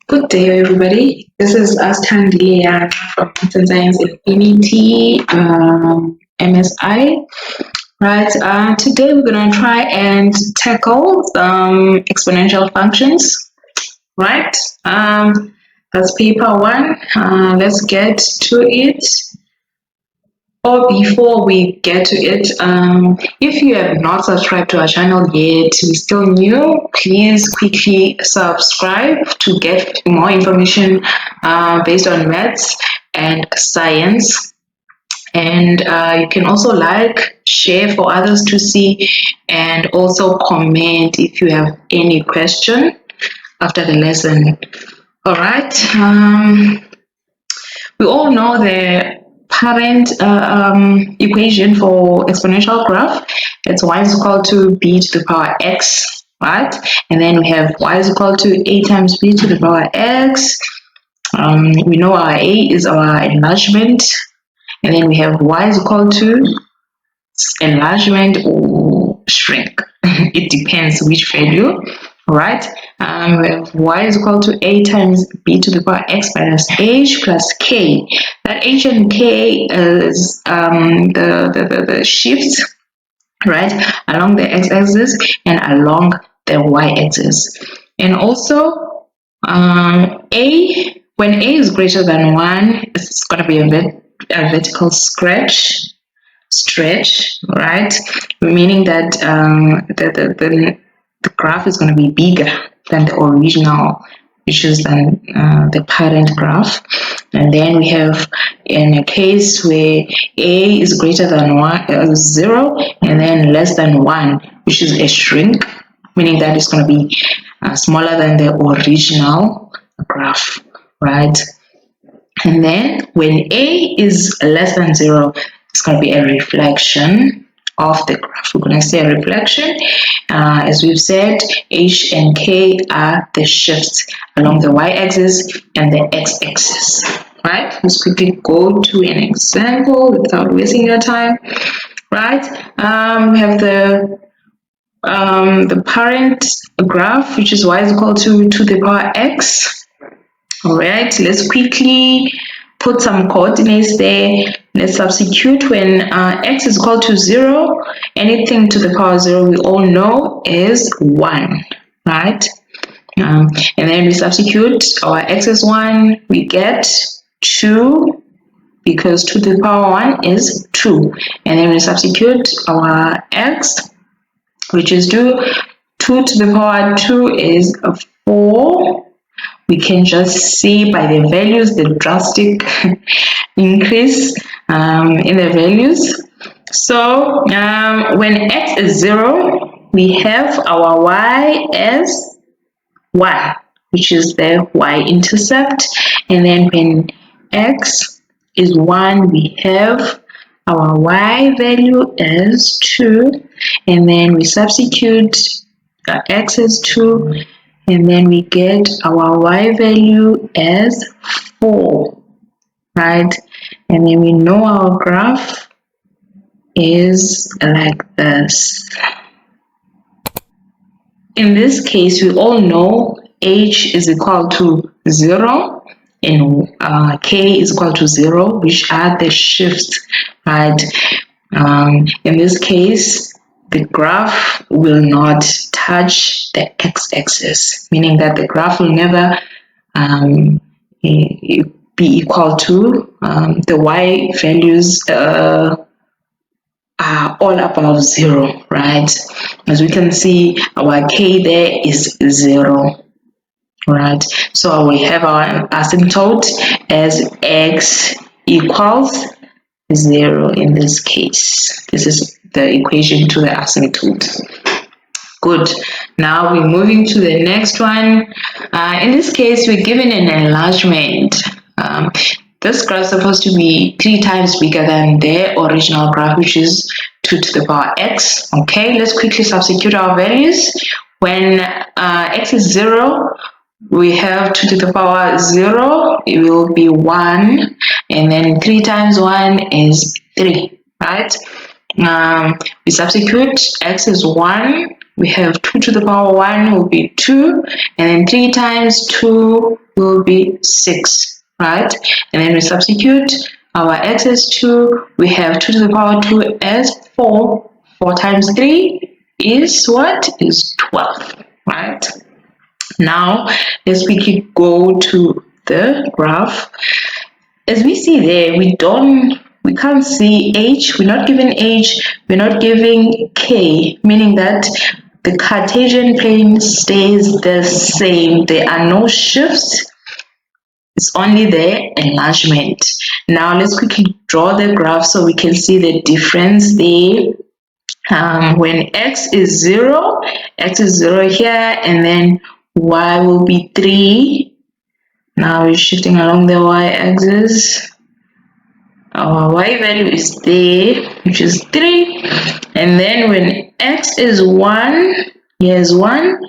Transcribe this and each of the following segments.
Good day, everybody. This is Leah from Maths and Science Infinity, MSI. Right. Today we're gonna try and tackle some exponential functions. Right. That's paper one. Let's get to it. Or before we get to it, if you have not subscribed to our channel yet, we're still new, please quickly subscribe to get more information based on maths and science. And you can also like, share for others to see, and also comment if you have any question after the lesson. All right. We all know the parent equation for exponential graph. It's y is equal to b to the power x, right? And then we have y is equal to a times b to the power x. We know our a is our enlargement, and then we have y is equal to enlargement or shrink. It depends which value. Right, we have y is equal to a times b to the power x minus h plus k. That h and k is the shifts, right, along the x-axis and along the y-axis. And also, when a is greater than 1, it's going to be a vertical stretch, right, meaning that the graph is going to be bigger than the original, which is than the parent graph. And then we have in a case where a is greater than 0 and then less than 1, which is a shrink, meaning that it's going to be smaller than the original graph, right? And then when a is less than 0, it's going to be a reflection of the graph. We're going to say a reflection. As we've said, h and k are the shifts along the y-axis and the x-axis. Right? Let's quickly go to an example without wasting your time. Right? We have the parent graph, which is y is equal to the power x. All right. Let's quickly put some coordinates there. Let's substitute when x is equal to 0. Anything to the power 0 we all know is 1, right? And then we substitute our x is 1, we get 2, because 2 to the power 1 is 2. And then we substitute our x, which is 2. 2 to the power 2 is 4. We can just see by the values the drastic increase in the values. So when x is 0, we have our y as 1, which is the y-intercept. And then when x is 1, we have our y value as 2. And then we substitute x as 2. And then we get our y value as 4, right? And then we know our graph is like this. In this case, we all know h is equal to 0 and k is equal to 0, which are the shifts, right? In this case, the graph will not touch the x-axis, meaning that the graph will never be equal to the y values are all above 0, right? As we can see, our k there is 0, right? So we have our asymptote as x equals 0 in this case. This is the equation to the asymptote. Good. Now we're moving to the next one. In this case, we're given an enlargement. This graph is supposed to be 3 times bigger than the original graph, which is 2 to the power x. Okay, let's quickly substitute our values. When x is 0, we have 2 to the power 0, it will be 1, and then 3 times 1 is 3, right? We substitute x is 1, we have 2 to the power 1 will be 2, and then 3 times 2 will be 6, right? And then we substitute our x as 2, we have 2 to the power 2 as 4. 4 times 3 is what? Is 12, right? Now, let's quickly go to the graph. As we see there, we can't see h, we're not given h, we're not giving k, meaning that the Cartesian plane stays the same. There are no shifts, it's only the enlargement. Now let's quickly draw the graph so we can see the difference there. When x is 0 here, and then y will be 3. Now we're shifting along the y-axis. Our y value is there, which is 3. And then when x is 1, here's 1,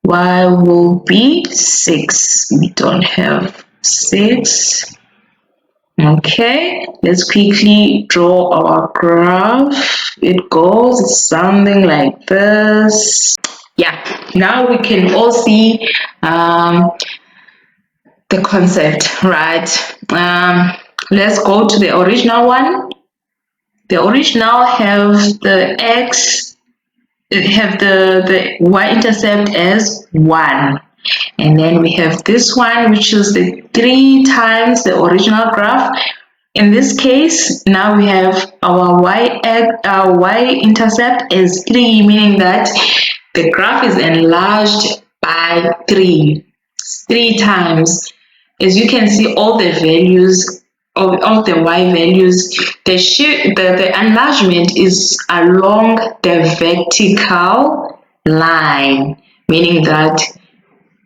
y will be 6. We don't have 6. Okay, let's quickly draw our graph. It goes something like this. Yeah, now we can all see the concept, right? Let's go to the original one. The original have the x, have the y-intercept as 1. And then we have this one, which is the 3 times the original graph. In this case, now we have our y-intercept as 3, meaning that the graph is enlarged by 3 times. As you can see, all the values of all the y values, the enlargement is along the vertical line, meaning that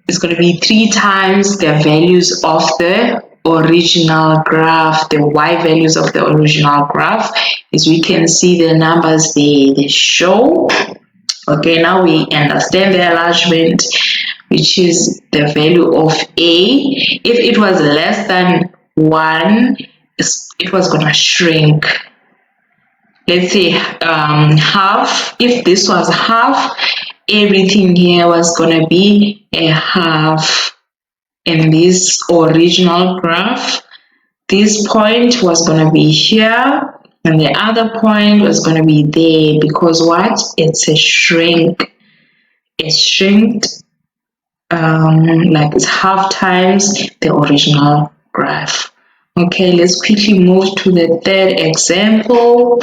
it's going to be 3 times the values of the original graph, the y values of the original graph. As we can see, the numbers they show. Okay, now we understand the enlargement, which is the value of a. If it was less than 1, it was going to shrink. Let's say half. If this was half, everything here was going to be a half. In this original graph, this point was going to be here, and the other point was going to be there, because what? It's a shrink. It shrinked like it's half times the original graph. Okay, let's quickly move to the third example.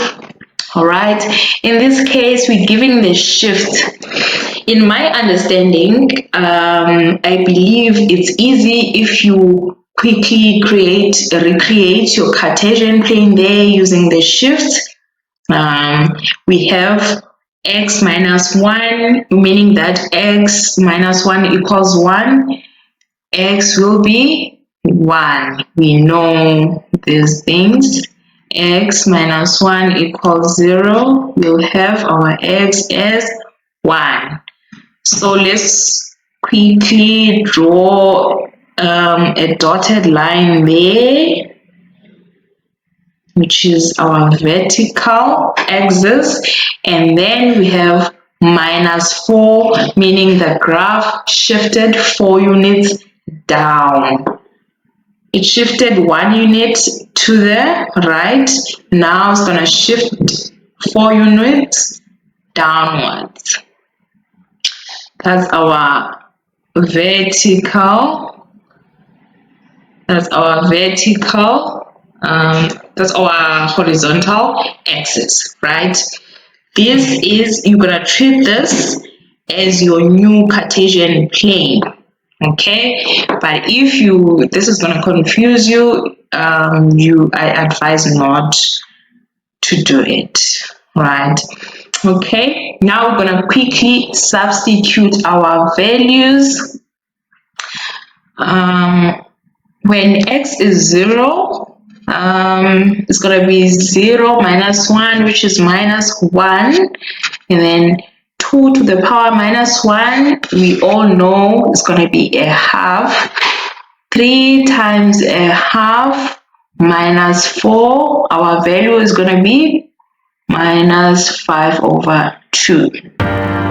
All right, in this case, we're giving the shift. In my understanding, I believe it's easy if you quickly recreate your Cartesian plane there using the shift. We have x minus 1, meaning that x minus 1 equals 1. X will be 1. We know these things. X minus 1 equals 0. We'll have our x as 1. So let's quickly draw a dotted line there, which is our vertical axis, and then we have minus 4, meaning the graph shifted 4 units down. It shifted 1 unit to the right. Now it's going to shift 4 units downwards. That's our vertical. That's our horizontal axis, right? This is, you're gonna treat this as your new Cartesian plane, okay? But if this is gonna confuse you, I advise not to do it, right? Okay, now we're gonna quickly substitute our values. When x is 0, it's gonna be 0 minus 1, which is minus 1, and then 2 to the power minus 1, we all know it's gonna be a half. 3 times a half minus 4, our value is gonna be minus 5 over 2.